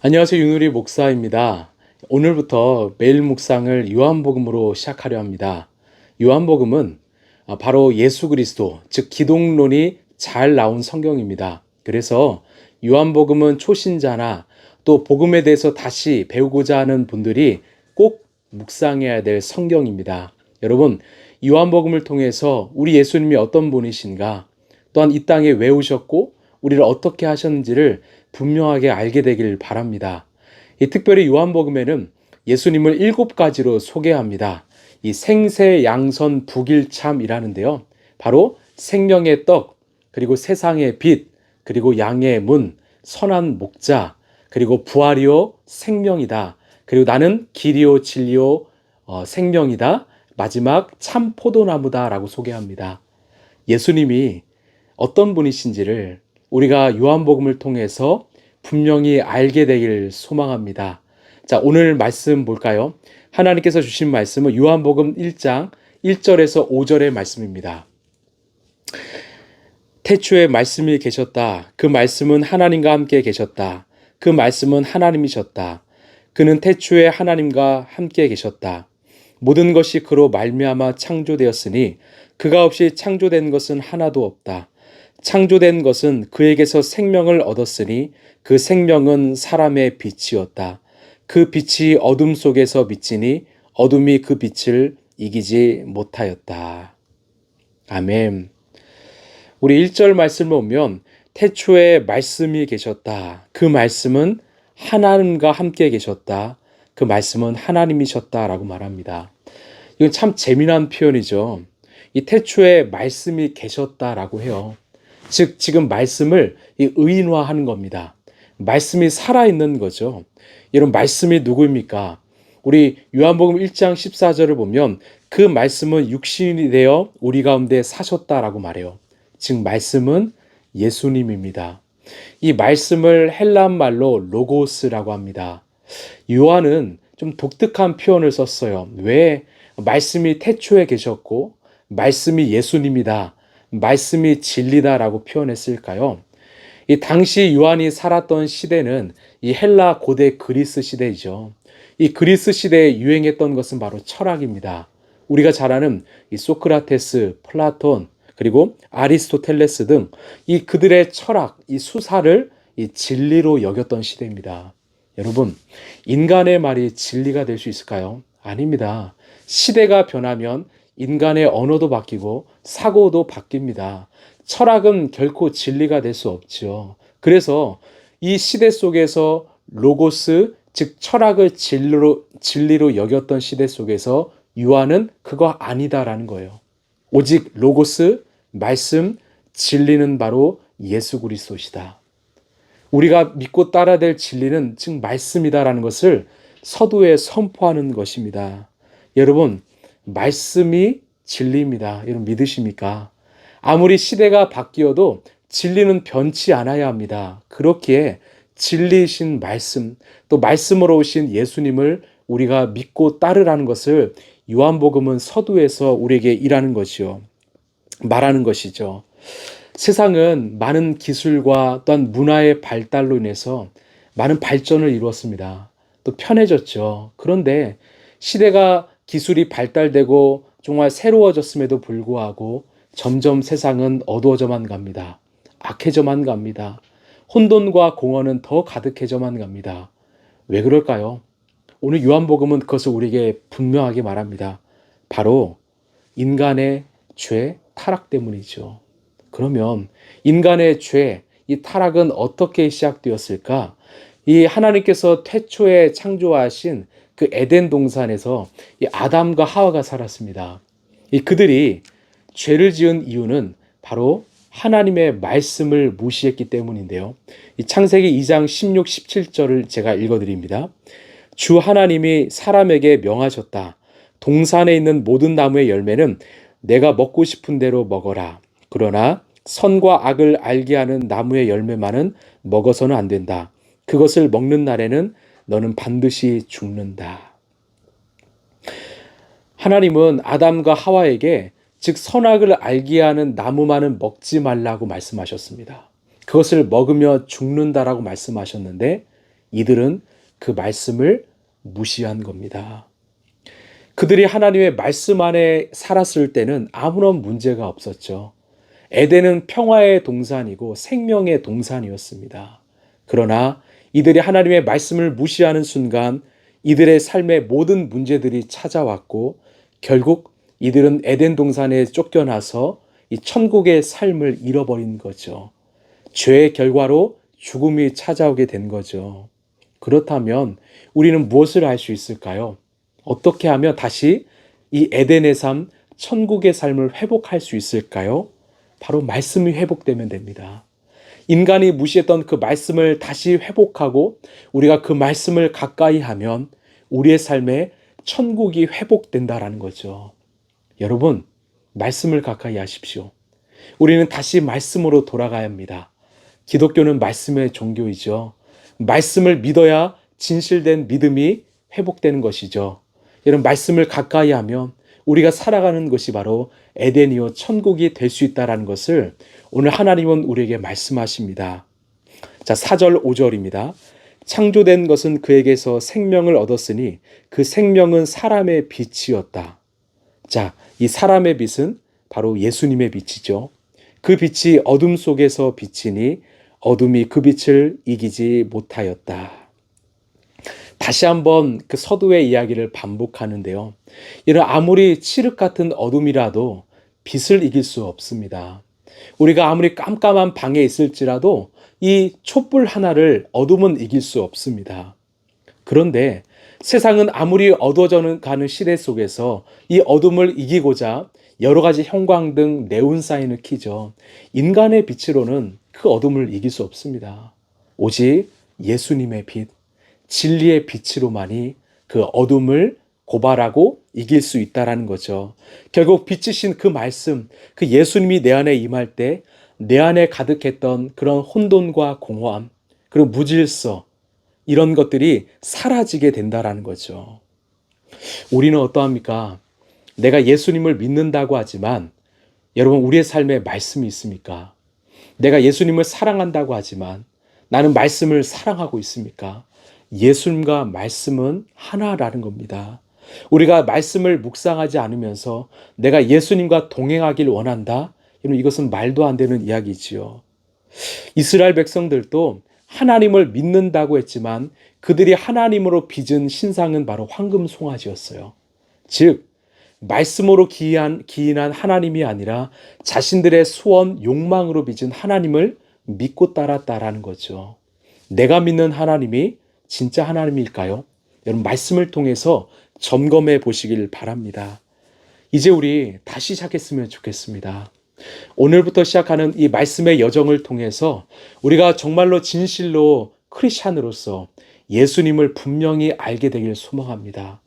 안녕하세요. 윤우리 목사입니다. 오늘부터 매일 묵상을 요한복음으로 시작하려 합니다. 요한복음은 바로 예수 그리스도, 즉 기독론이 잘 나온 성경입니다. 그래서 요한복음은 초신자나 또 복음에 대해서 다시 배우고자 하는 분들이 꼭 묵상해야 될 성경입니다. 여러분, 요한복음을 통해서 우리 예수님이 어떤 분이신가, 또한 이 땅에 왜 오셨고 우리를 어떻게 하셨는지를 분명하게 알게 되길 바랍니다. 특별히 요한복음에는 예수님을 7가지로 소개합니다. 이 생세양선 북일참이라는데요. 바로 생명의 떡, 그리고 세상의 빛, 그리고 양의 문, 선한 목자, 그리고 부활이요 생명이다. 그리고 나는 길이요 진리요 생명이다. 마지막 참 포도나무다라고 소개합니다. 예수님이 어떤 분이신지를 우리가 요한복음을 통해서 분명히 알게 되길 소망합니다. 자, 오늘 말씀 볼까요? 하나님께서 주신 말씀은 요한복음 1장 1절에서 5절의 말씀입니다. 태초에 말씀이 계셨다. 그 말씀은 하나님과 함께 계셨다. 그 말씀은 하나님이셨다. 그는 태초에 하나님과 함께 계셨다. 모든 것이 그로 말미암아 창조되었으니 그가 없이 창조된 것은 하나도 없다. 창조된 것은 그에게서 생명을 얻었으니 그 생명은 사람의 빛이었다. 그 빛이 어둠 속에서 비치니 어둠이 그 빛을 이기지 못하였다. 아멘. 우리 1절 말씀을 보면 태초에 말씀이 계셨다. 그 말씀은 하나님과 함께 계셨다. 그 말씀은 하나님이셨다라고 말합니다. 이건 참 재미난 표현이죠. 이 태초에 말씀이 계셨다라고 해요. 즉 지금 말씀을 의인화하는 겁니다. 말씀이 살아있는 거죠. 이런 말씀이 누구입니까? 우리 요한복음 1장 14절을 보면 그 말씀은 육신이 되어 우리 가운데 사셨다라고 말해요. 즉 말씀은 예수님입니다. 이 말씀을 헬란 말로 로고스라고 합니다. 요한은 좀 독특한 표현을 썼어요. 왜 말씀이 태초에 계셨고 말씀이 예수님이다, 말씀이 진리다라고 표현했을까요? 이 당시 요한이 살았던 시대는 이 헬라 고대 그리스 시대이죠. 이 그리스 시대에 유행했던 것은 바로 철학입니다. 우리가 잘 아는 이 소크라테스, 플라톤, 그리고 아리스토텔레스 등 이 그들의 철학, 이 수사를 이 진리로 여겼던 시대입니다. 여러분, 인간의 말이 진리가 될 수 있을까요? 아닙니다. 시대가 변하면 인간의 언어도 바뀌고 사고도 바뀝니다. 철학은 결코 진리가 될 수 없죠. 그래서 이 시대 속에서 로고스, 즉 철학을 진리로 여겼던 시대 속에서 요한은 그거 아니다라는 거예요. 오직 로고스, 말씀, 진리는 바로 예수 그리스도시다. 우리가 믿고 따라야 될 진리는 즉 말씀이다라는 것을 서두에 선포하는 것입니다. 여러분, 말씀이 진리입니다. 여러분 믿으십니까? 아무리 시대가 바뀌어도 진리는 변치 않아야 합니다. 그렇기에 진리이신 말씀, 또 말씀으로 오신 예수님을 우리가 믿고 따르라는 것을 요한복음은 서두에서 우리에게 일하는 것이요, 말하는 것이죠. 세상은 많은 기술과 또한 문화의 발달로 인해서 많은 발전을 이루었습니다. 또 편해졌죠. 그런데 시대가 기술이 발달되고 정말 새로워졌음에도 불구하고 점점 세상은 어두워져만 갑니다. 악해져만 갑니다. 혼돈과 공허는 더 가득해져만 갑니다. 왜 그럴까요? 오늘 요한복음은 그것을 우리에게 분명하게 말합니다. 바로 인간의 죄, 타락 때문이죠. 그러면 인간의 죄, 이 타락은 어떻게 시작되었을까? 이 하나님께서 태초에 창조하신 그 에덴 동산에서 이 아담과 하와가 살았습니다. 이 그들이 죄를 지은 이유는 바로 하나님의 말씀을 무시했기 때문인데요. 이 창세기 2장 16, 17절을 제가 읽어드립니다. 주 하나님이 사람에게 명하셨다. 동산에 있는 모든 나무의 열매는 내가 먹고 싶은 대로 먹어라. 그러나 선과 악을 알게 하는 나무의 열매만은 먹어서는 안 된다. 그것을 먹는 날에는 너는 반드시 죽는다. 하나님은 아담과 하와에게 즉 선악을 알게 하는 나무만은 먹지 말라고 말씀하셨습니다. 그것을 먹으며 죽는다라고 말씀하셨는데 이들은 그 말씀을 무시한 겁니다. 그들이 하나님의 말씀 안에 살았을 때는 아무런 문제가 없었죠. 에덴은 평화의 동산이고 생명의 동산이었습니다. 그러나 이들이 하나님의 말씀을 무시하는 순간 이들의 삶의 모든 문제들이 찾아왔고 결국 이들은 에덴 동산에 쫓겨나서 이 천국의 삶을 잃어버린 거죠. 죄의 결과로 죽음이 찾아오게 된 거죠. 그렇다면 우리는 무엇을 할 수 있을까요? 어떻게 하면 다시 이 에덴의 삶, 천국의 삶을 회복할 수 있을까요? 바로 말씀이 회복되면 됩니다. 인간이 무시했던 그 말씀을 다시 회복하고 우리가 그 말씀을 가까이 하면 우리의 삶에 천국이 회복된다라는 거죠. 여러분, 말씀을 가까이 하십시오. 우리는 다시 말씀으로 돌아가야 합니다. 기독교는 말씀의 종교이죠. 말씀을 믿어야 진실된 믿음이 회복되는 것이죠. 이런 말씀을 가까이 하면 우리가 살아가는 것이 바로 에덴이요 천국이 될 수 있다는 것을 오늘 하나님은 우리에게 말씀하십니다. 자, 4절 5절입니다. 창조된 것은 그에게서 생명을 얻었으니 그 생명은 사람의 빛이었다. 자, 이 사람의 빛은 바로 예수님의 빛이죠. 그 빛이 어둠 속에서 비치니 어둠이 그 빛을 이기지 못하였다. 다시 한번 그 서두의 이야기를 반복하는데요. 이런 아무리 칠흑 같은 어둠이라도 빛을 이길 수 없습니다. 우리가 아무리 깜깜한 방에 있을지라도 이 촛불 하나를 어둠은 이길 수 없습니다. 그런데 세상은 아무리 어두워져 가는 시대 속에서 이 어둠을 이기고자 여러 가지 형광등, 네온사인을 켜죠. 인간의 빛으로는 그 어둠을 이길 수 없습니다. 오직 예수님의 빛, 진리의 빛으로만이 그 어둠을 고발하고 이길 수 있다라는 거죠. 결국 빛이신 그 말씀, 그 예수님이 내 안에 임할 때 내 안에 가득했던 그런 혼돈과 공허함, 그리고 무질서, 이런 것들이 사라지게 된다라는 거죠. 우리는 어떠합니까? 내가 예수님을 믿는다고 하지만 여러분 우리의 삶에 말씀이 있습니까? 내가 예수님을 사랑한다고 하지만 나는 말씀을 사랑하고 있습니까? 예수님과 말씀은 하나라는 겁니다. 우리가 말씀을 묵상하지 않으면서 내가 예수님과 동행하길 원한다? 이것은 말도 안 되는 이야기지요. 이스라엘 백성들도 하나님을 믿는다고 했지만 그들이 하나님으로 빚은 신상은 바로 황금 송아지였어요. 즉 말씀으로 기인한 하나님이 아니라 자신들의 소원, 욕망으로 빚은 하나님을 믿고 따랐다라는 거죠. 내가 믿는 하나님이 진짜 하나님일까요? 여러분 말씀을 통해서 점검해 보시길 바랍니다. 이제 우리 다시 시작했으면 좋겠습니다. 오늘부터 시작하는 이 말씀의 여정을 통해서 우리가 정말로 진실로 크리스찬으로서 예수님을 분명히 알게 되길 소망합니다.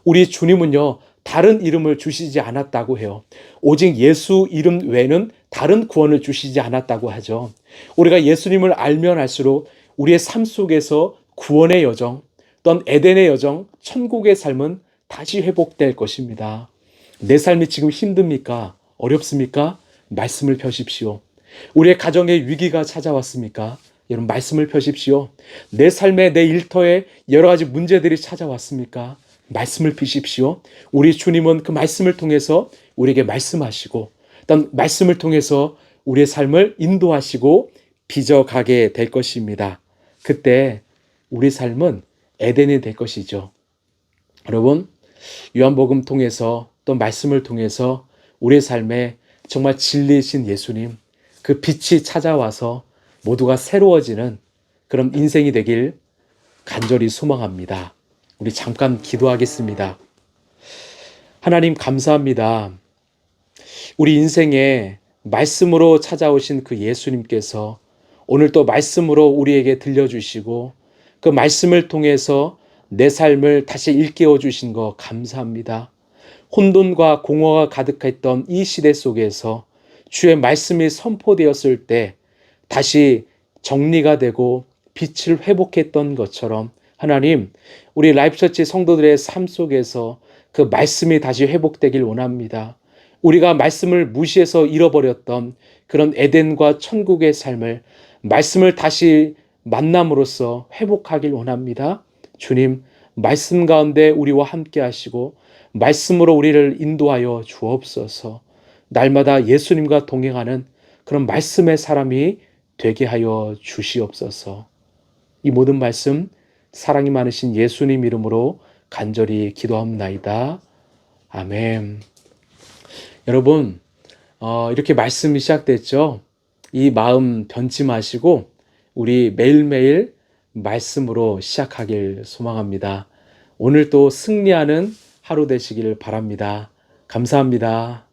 우리 주님은요, 다른 이름을 주시지 않았다고 해요. 오직 예수 이름 외에는 다른 구원을 주시지 않았다고 하죠. 우리가 예수님을 알면 알수록 우리의 삶 속에서 구원의 여정, 또는 에덴의 여정, 천국의 삶은 다시 회복될 것입니다. 내 삶이 지금 힘듭니까? 어렵습니까? 말씀을 펴십시오. 우리의 가정에 위기가 찾아왔습니까? 여러분 말씀을 펴십시오. 내 삶에 내 일터에 여러 가지 문제들이 찾아왔습니까? 말씀을 펴십시오. 우리 주님은 그 말씀을 통해서 우리에게 말씀하시고 어떤 말씀을 통해서 우리의 삶을 인도하시고 빚어가게 될 것입니다. 그때 우리 삶은 에덴이 될 것이죠. 여러분 요한복음 통해서 또 말씀을 통해서 우리의 삶에 정말 진리이신 예수님, 그 빛이 찾아와서 모두가 새로워지는 그런 인생이 되길 간절히 소망합니다. 우리 잠깐 기도하겠습니다. 하나님 감사합니다. 우리 인생에 말씀으로 찾아오신 그 예수님께서 오늘 또 말씀으로 우리에게 들려주시고 그 말씀을 통해서 내 삶을 다시 일깨워 주신 거 감사합니다. 혼돈과 공허가 가득했던 이 시대 속에서 주의 말씀이 선포되었을 때 다시 정리가 되고 빛을 회복했던 것처럼 하나님, 우리 라이프처치 성도들의 삶 속에서 그 말씀이 다시 회복되길 원합니다. 우리가 말씀을 무시해서 잃어버렸던 그런 에덴과 천국의 삶을 말씀을 다시 만남으로써 회복하길 원합니다. 주님, 말씀 가운데 우리와 함께 하시고 말씀으로 우리를 인도하여 주옵소서. 날마다 예수님과 동행하는 그런 말씀의 사람이 되게 하여 주시옵소서. 이 모든 말씀 사랑이 많으신 예수님 이름으로 간절히 기도합나이다. 아멘. 여러분, 이렇게 말씀이 시작됐죠. 이 마음 변치 마시고 우리 매일매일 말씀으로 시작하길 소망합니다. 오늘 또 승리하는 하루 되시길 바랍니다. 감사합니다.